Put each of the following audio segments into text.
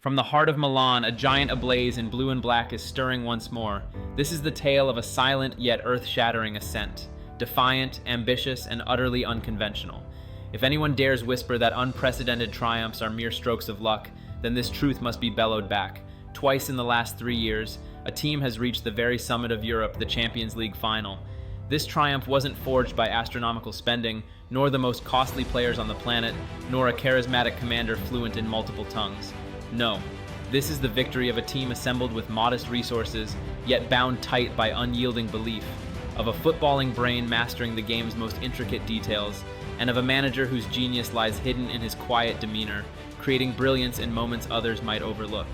From the heart of Milan, a giant ablaze in blue and black is stirring once more. This is the tale of a silent yet earth-shattering ascent. Defiant, ambitious, and utterly unconventional. If anyone dares whisper that unprecedented triumphs are mere strokes of luck, then this truth must be bellowed back. Twice in the last 3 years, a team has reached the very summit of Europe, the Champions League final. This triumph wasn't forged by astronomical spending, nor the most costly players on the planet, nor a charismatic commander fluent in multiple tongues. No, this is the victory of a team assembled with modest resources, yet bound tight by unyielding belief, of a footballing brain mastering the game's most intricate details, and of a manager whose genius lies hidden in his quiet demeanor, creating brilliance in moments others might overlook.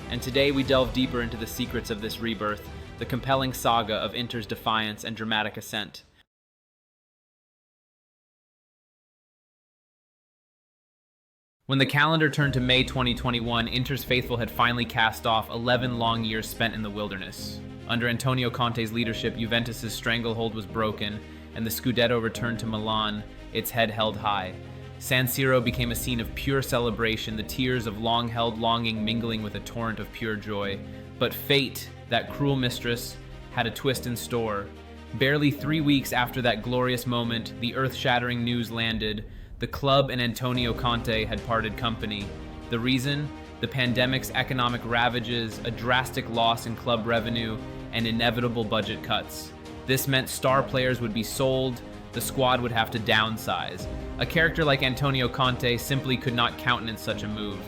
And today we delve deeper into the secrets of this rebirth, the compelling saga of Inter's defiance and dramatic ascent. When the calendar turned to May 2021, Inter's faithful had finally cast off 11 long years spent in the wilderness. Under Antonio Conte's leadership, Juventus's stranglehold was broken, and the Scudetto returned to Milan, its head held high. San Siro became a scene of pure celebration, the tears of long-held longing mingling with a torrent of pure joy. But fate, that cruel mistress, had a twist in store. Barely 3 weeks after that glorious moment, the earth-shattering news landed. The club and Antonio Conte had parted company. The reason? The pandemic's economic ravages, a drastic loss in club revenue, and inevitable budget cuts. This meant star players would be sold, the squad would have to downsize. A character like Antonio Conte simply could not countenance such a move.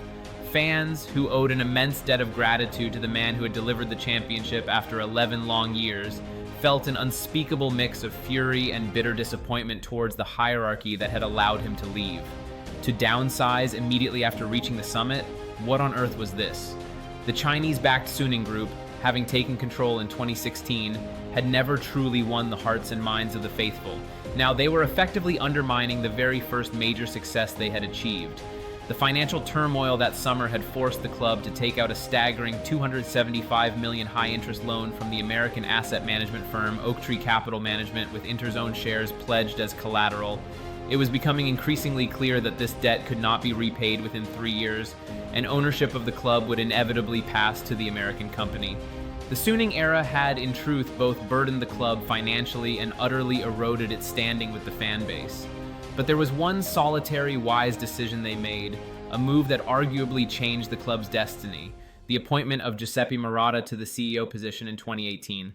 Fans, who owed an immense debt of gratitude to the man who had delivered the championship after 11 long years, felt an unspeakable mix of fury and bitter disappointment towards the hierarchy that had allowed him to leave. To downsize immediately after reaching the summit? What on earth was this? The Chinese-backed Suning Group, having taken control in 2016, had never truly won the hearts and minds of the faithful. Now, they were effectively undermining the very first major success they had achieved. The financial turmoil that summer had forced the club to take out a staggering $275 million high-interest loan from the American asset management firm Oaktree Capital Management, with Inter's own shares pledged as collateral. It was becoming increasingly clear that this debt could not be repaid within 3 years, and ownership of the club would inevitably pass to the American company. The Suning era had, in truth, both burdened the club financially and utterly eroded its standing with the fan base. But there was one solitary, wise decision they made, a move that arguably changed the club's destiny: the appointment of Giuseppe Marotta to the CEO position in 2018.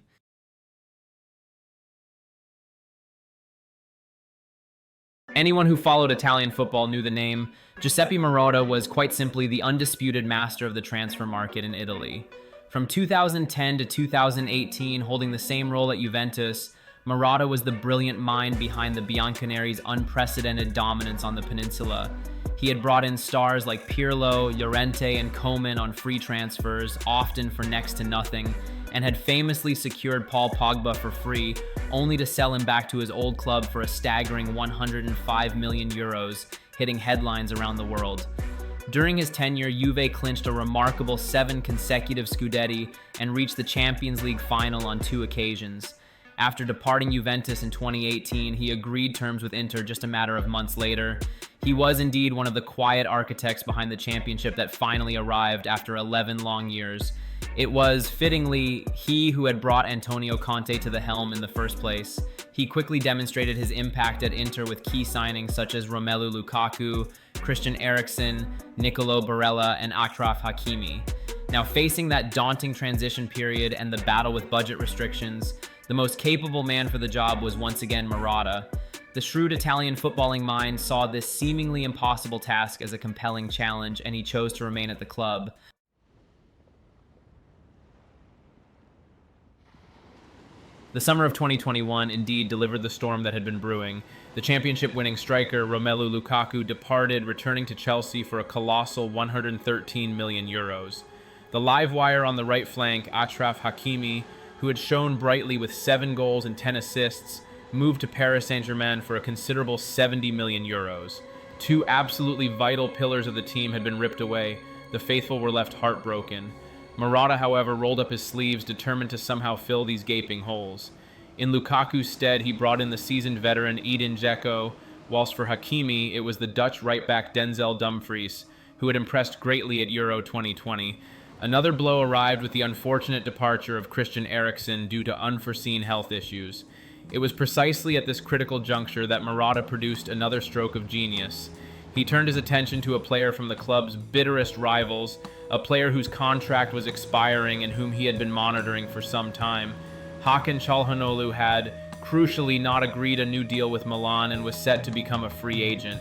Anyone who followed Italian football knew the name. Giuseppe Marotta was quite simply the undisputed master of the transfer market in Italy. From 2010 to 2018, holding the same role at Juventus, Marotta was the brilliant mind behind the Bianconeri's unprecedented dominance on the peninsula. He had brought in stars like Pirlo, Llorente, and Koeman on free transfers, often for next to nothing, and had famously secured Paul Pogba for free, only to sell him back to his old club for a staggering 105 million euros, hitting headlines around the world. During his tenure, Juve clinched a remarkable 7 consecutive Scudetti and reached the Champions League final on 2 occasions. After departing Juventus in 2018, he agreed terms with Inter just a matter of months later. He was indeed one of the quiet architects behind the championship that finally arrived after 11 long years. It was, fittingly, he who had brought Antonio Conte to the helm in the first place. He quickly demonstrated his impact at Inter with key signings such as Romelu Lukaku, Christian Eriksen, Nicolo Barella, and Achraf Hakimi. Now, facing that daunting transition period and the battle with budget restrictions, the most capable man for the job was once again Marotta. The shrewd Italian footballing mind saw this seemingly impossible task as a compelling challenge, and he chose to remain at the club. The summer of 2021 indeed delivered the storm that had been brewing. The championship-winning striker Romelu Lukaku departed, returning to Chelsea for a colossal 113 million euros. The live wire on the right flank, Achraf Hakimi, who had shone brightly with 7 goals and 10 assists, moved to Paris Saint-Germain for a considerable 70 million euros. 2 absolutely vital pillars of the team had been ripped away. The faithful were left heartbroken. Marotta, however, rolled up his sleeves, determined to somehow fill these gaping holes. In Lukaku's stead, he brought in the seasoned veteran Edin Dzeko, whilst for Hakimi, it was the Dutch right-back Denzel Dumfries, who had impressed greatly at Euro 2020. Another blow arrived with the unfortunate departure of Christian Eriksen due to unforeseen health issues. It was precisely at this critical juncture that Marotta produced another stroke of genius. He turned his attention to a player from the club's bitterest rivals, a player whose contract was expiring and whom he had been monitoring for some time. Hakan Çalhanoğlu had, crucially, not agreed a new deal with Milan and was set to become a free agent.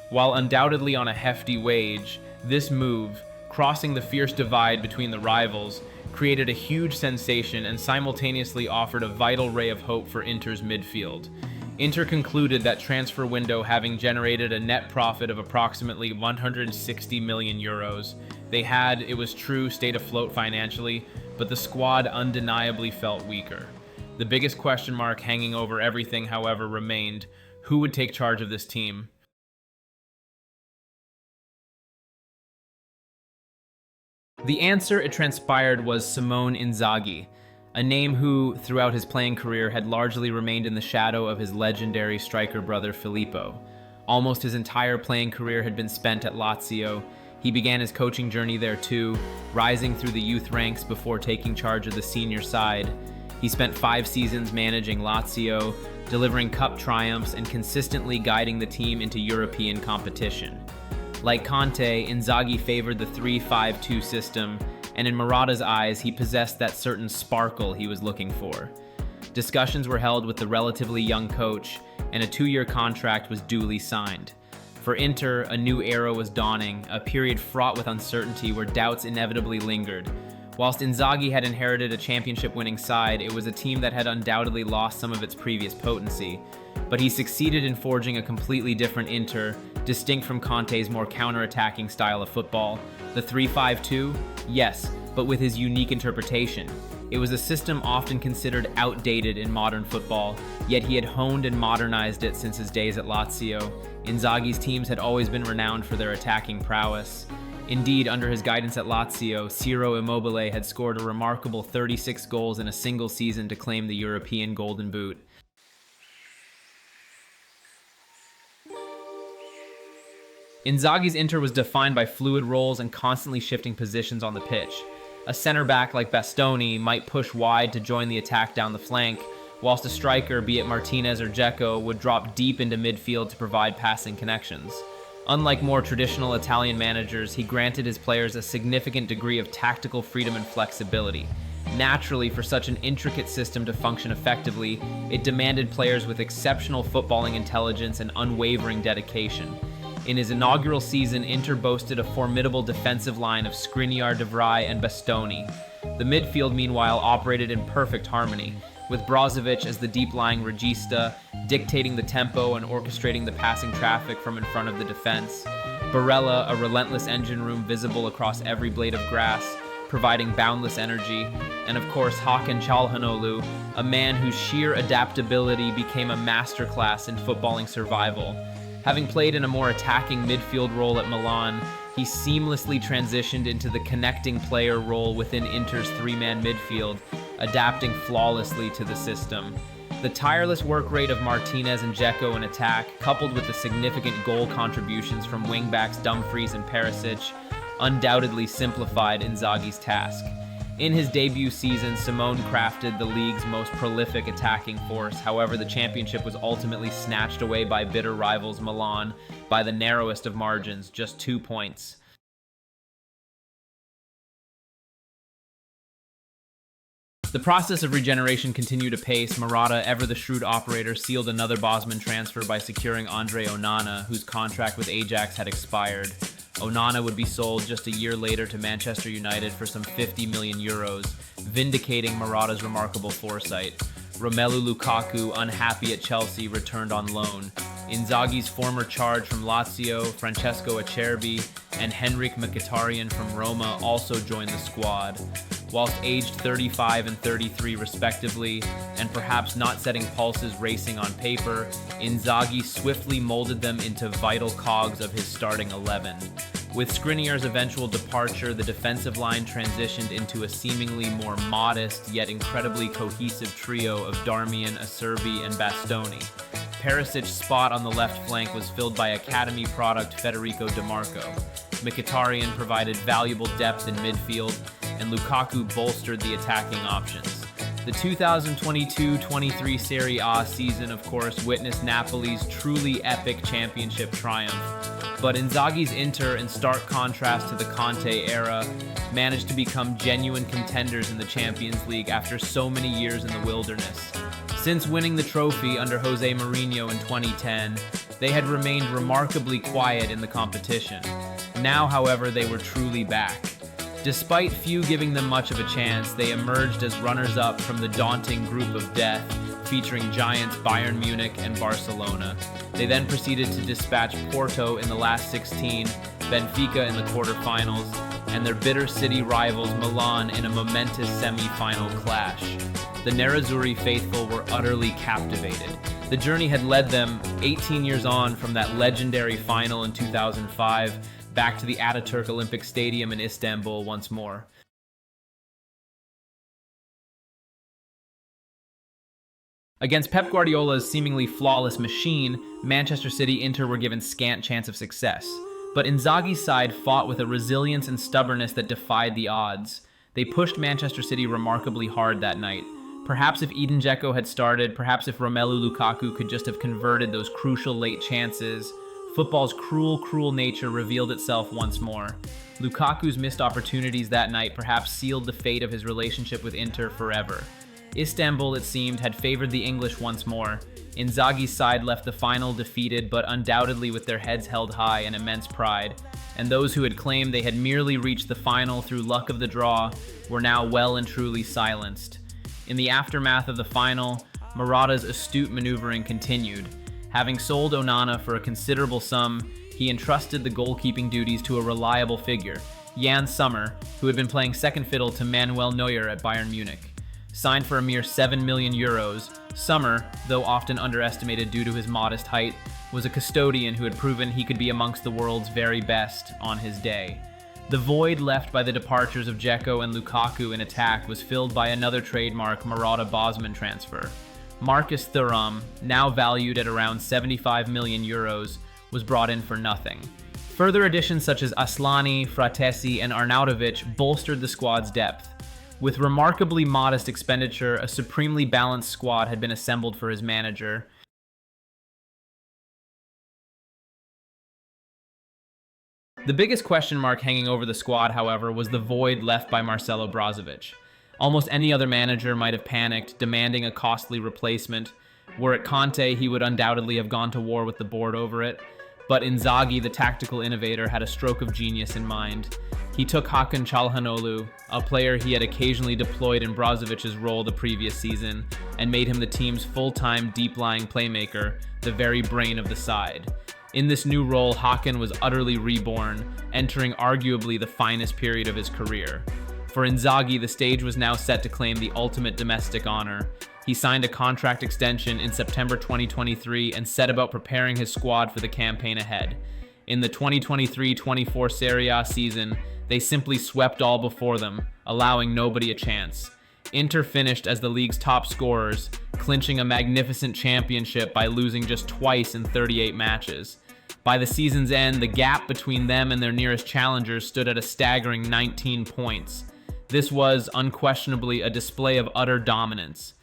While undoubtedly on a hefty wage, this move, crossing the fierce divide between the rivals, created a huge sensation and simultaneously offered a vital ray of hope for Inter's midfield. Inter concluded that transfer window having generated a net profit of approximately 160 million euros. They had, it was true, stayed afloat financially, but the squad undeniably felt weaker. The biggest question mark hanging over everything, however, remained: who would take charge of this team? The answer, it transpired, was Simone Inzaghi, a name who, throughout his playing career, had largely remained in the shadow of his legendary striker brother Filippo. Almost his entire playing career had been spent at Lazio. He began his coaching journey there too, rising through the youth ranks before taking charge of the senior side. He spent 5 seasons managing Lazio, delivering cup triumphs and consistently guiding the team into European competition. Like Conte, Inzaghi favored the 3-5-2 system, and in Marotta's eyes, he possessed that certain sparkle he was looking for. Discussions were held with the relatively young coach, and a 2-year contract was duly signed. For Inter, a new era was dawning, a period fraught with uncertainty where doubts inevitably lingered. Whilst Inzaghi had inherited a championship-winning side, it was a team that had undoubtedly lost some of its previous potency. But he succeeded in forging a completely different Inter, distinct from Conte's more counter-attacking style of football. The 3-5-2? Yes, but with his unique interpretation. It was a system often considered outdated in modern football, yet he had honed and modernized it since his days at Lazio. Inzaghi's teams had always been renowned for their attacking prowess. Indeed, under his guidance at Lazio, Ciro Immobile had scored a remarkable 36 goals in a single season to claim the European Golden Boot. Inzaghi's Inter was defined by fluid roles and constantly shifting positions on the pitch. A center back like Bastoni might push wide to join the attack down the flank, whilst a striker, be it Martinez or Dzeko, would drop deep into midfield to provide passing connections. Unlike more traditional Italian managers, he granted his players a significant degree of tactical freedom and flexibility. Naturally, for such an intricate system to function effectively, it demanded players with exceptional footballing intelligence and unwavering dedication. In his inaugural season, Inter boasted a formidable defensive line of Skriniar, De Vrij, and Bastoni. The midfield, meanwhile, operated in perfect harmony, with Brozovic as the deep-lying regista, dictating the tempo and orchestrating the passing traffic from in front of the defense. Barella, a relentless engine room visible across every blade of grass, providing boundless energy. And of course, Hakan Çalhanoğlu, a man whose sheer adaptability became a masterclass in footballing survival. Having played in a more attacking midfield role at Milan, he seamlessly transitioned into the connecting player role within Inter's 3-man midfield, adapting flawlessly to the system. The tireless work rate of Martinez and Dzeko in attack, coupled with the significant goal contributions from wingbacks Dumfries and Perisic, undoubtedly simplified Inzaghi's task. In his debut season, Simone crafted the league's most prolific attacking force. However, the championship was ultimately snatched away by bitter rivals Milan by the narrowest of margins, just 2 points. The process of regeneration continued apace. Marotta, ever the shrewd operator, sealed another Bosman transfer by securing Andre Onana, whose contract with Ajax had expired. Onana would be sold just a year later to Manchester United for some 50 million euros, vindicating Marotta's remarkable foresight. Romelu Lukaku, unhappy at Chelsea, returned on loan. Inzaghi's former charge from Lazio, Francesco Acerbi, and Henrik Mkhitaryan from Roma also joined the squad. Whilst aged 35 and 33 respectively, and perhaps not setting pulses racing on paper, Inzaghi swiftly molded them into vital cogs of his starting 11. With Skriniar's eventual departure, the defensive line transitioned into a seemingly more modest yet incredibly cohesive trio of Darmian, Acerbi, and Bastoni. Perisic's spot on the left flank was filled by academy product Federico Di Marco. Mkhitaryan provided valuable depth in midfield, and Lukaku bolstered the attacking options. The 2022-23 Serie A season, of course, witnessed Napoli's truly epic championship triumph. But Inzaghi's Inter, in stark contrast to the Conte era, managed to become genuine contenders in the Champions League after so many years in the wilderness. Since winning the trophy under Jose Mourinho in 2010, they had remained remarkably quiet in the competition. Now, however, they were truly back. Despite few giving them much of a chance, they emerged as runners-up from the daunting group of death, featuring giants Bayern Munich and Barcelona. They then proceeded to dispatch Porto in the last 16, Benfica in the quarterfinals, and their bitter city rivals Milan in a momentous semi-final clash. The Nerazzurri faithful were utterly captivated. The journey had led them 18 years on from that legendary final in 2005 back to the Ataturk Olympic Stadium in Istanbul once more. Against Pep Guardiola's seemingly flawless machine, Manchester City Inter were given scant chance of success. But Inzaghi's side fought with a resilience and stubbornness that defied the odds. They pushed Manchester City remarkably hard that night. Perhaps if Edin Dzeko had started, perhaps if Romelu Lukaku could just have converted those crucial late chances, football's cruel, cruel nature revealed itself once more. Lukaku's missed opportunities that night perhaps sealed the fate of his relationship with Inter forever. Istanbul, it seemed, had favored the English once more. Inzaghi's side left the final defeated, but undoubtedly with their heads held high and immense pride. And those who had claimed they had merely reached the final through luck of the draw were now well and truly silenced. In the aftermath of the final, Marotta's astute maneuvering continued. Having sold Onana for a considerable sum, he entrusted the goalkeeping duties to a reliable figure, Jan Sommer, who had been playing second fiddle to Manuel Neuer at Bayern Munich. Signed for a mere €7 million, Sommer, though often underestimated due to his modest height, was a custodian who had proven he could be amongst the world's very best on his day. The void left by the departures of Dzeko and Lukaku in attack was filled by another trademark Marotta-Bosman transfer. Marcus Thuram, now valued at around €75 million, was brought in for nothing. Further additions such as Aslani, Fratesi, and Arnautovic bolstered the squad's depth. With remarkably modest expenditure, a supremely balanced squad had been assembled for his manager. The biggest question mark hanging over the squad, however, was the void left by Marcelo Brozovic. Almost any other manager might have panicked, demanding a costly replacement. Were it Conte, he would undoubtedly have gone to war with the board over it. But Inzaghi, the tactical innovator, had a stroke of genius in mind. He took Hakan Çalhanoğlu, a player he had occasionally deployed in Brozovic's role the previous season, and made him the team's full-time deep-lying playmaker, the very brain of the side. In this new role, Hakan was utterly reborn, entering arguably the finest period of his career. For Inzaghi, the stage was now set to claim the ultimate domestic honor. He signed a contract extension in September 2023 and set about preparing his squad for the campaign ahead. In the 2023-24 Serie A season, they simply swept all before them, allowing nobody a chance. Inter finished as the league's top scorers, clinching a magnificent championship by losing just twice in 38 matches. By the season's end, the gap between them and their nearest challengers stood at a staggering 19 points. This was, unquestionably, a display of utter dominance.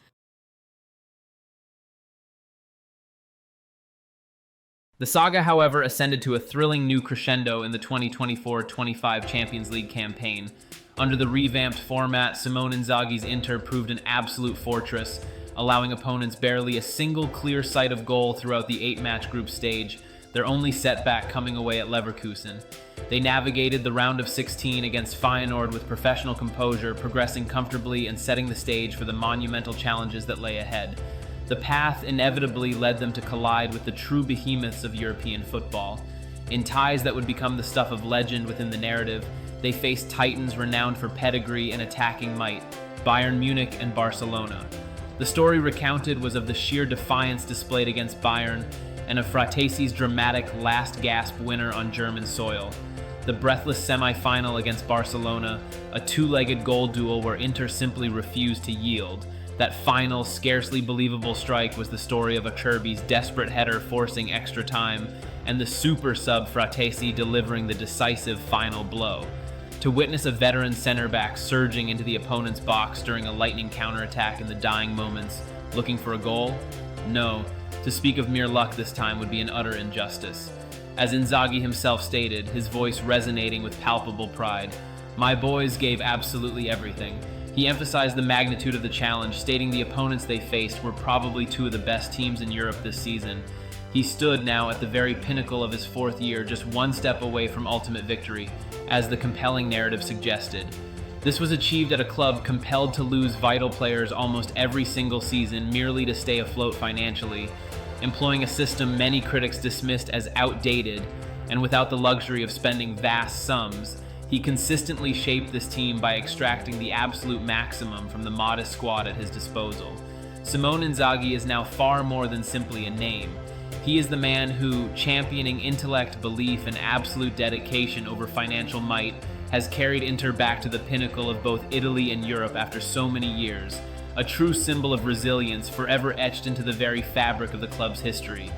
The saga, however, ascended to a thrilling new crescendo in the 2024-25 Champions League campaign. Under the revamped format, Simone Inzaghi's Inter proved an absolute fortress, allowing opponents barely a single clear sight of goal throughout the 8-match group stage, their only setback coming away at Leverkusen. They navigated the round of 16 against Feyenoord with professional composure, progressing comfortably and setting the stage for the monumental challenges that lay ahead. The path inevitably led them to collide with the true behemoths of European football. In ties that would become the stuff of legend within the narrative, they faced titans renowned for pedigree and attacking might, Bayern Munich and Barcelona. The story recounted was of the sheer defiance displayed against Bayern and of Fratesi's dramatic last-gasp winner on German soil. The breathless semi-final against Barcelona, a two-legged goal duel where Inter simply refused to yield. That final, scarcely believable strike was the story of Acerbi's desperate header forcing extra time, and the super sub Fratesi delivering the decisive final blow. To witness a veteran center back surging into the opponent's box during a lightning counterattack in the dying moments, looking for a goal? No, to speak of mere luck this time would be an utter injustice. As Inzaghi himself stated, his voice resonating with palpable pride, "My boys gave absolutely everything." He emphasized the magnitude of the challenge, stating the opponents they faced were probably two of the best teams in Europe this season. He stood now at the very pinnacle of his fourth year, just one step away from ultimate victory, as the compelling narrative suggested. This was achieved at a club compelled to lose vital players almost every single season merely to stay afloat financially, employing a system many critics dismissed as outdated, and without the luxury of spending vast sums. He consistently shaped this team by extracting the absolute maximum from the modest squad at his disposal. Simone Inzaghi is now far more than simply a name. He is the man who, championing intellect, belief, and absolute dedication over financial might, has carried Inter back to the pinnacle of both Italy and Europe after so many years, a true symbol of resilience forever etched into the very fabric of the club's history.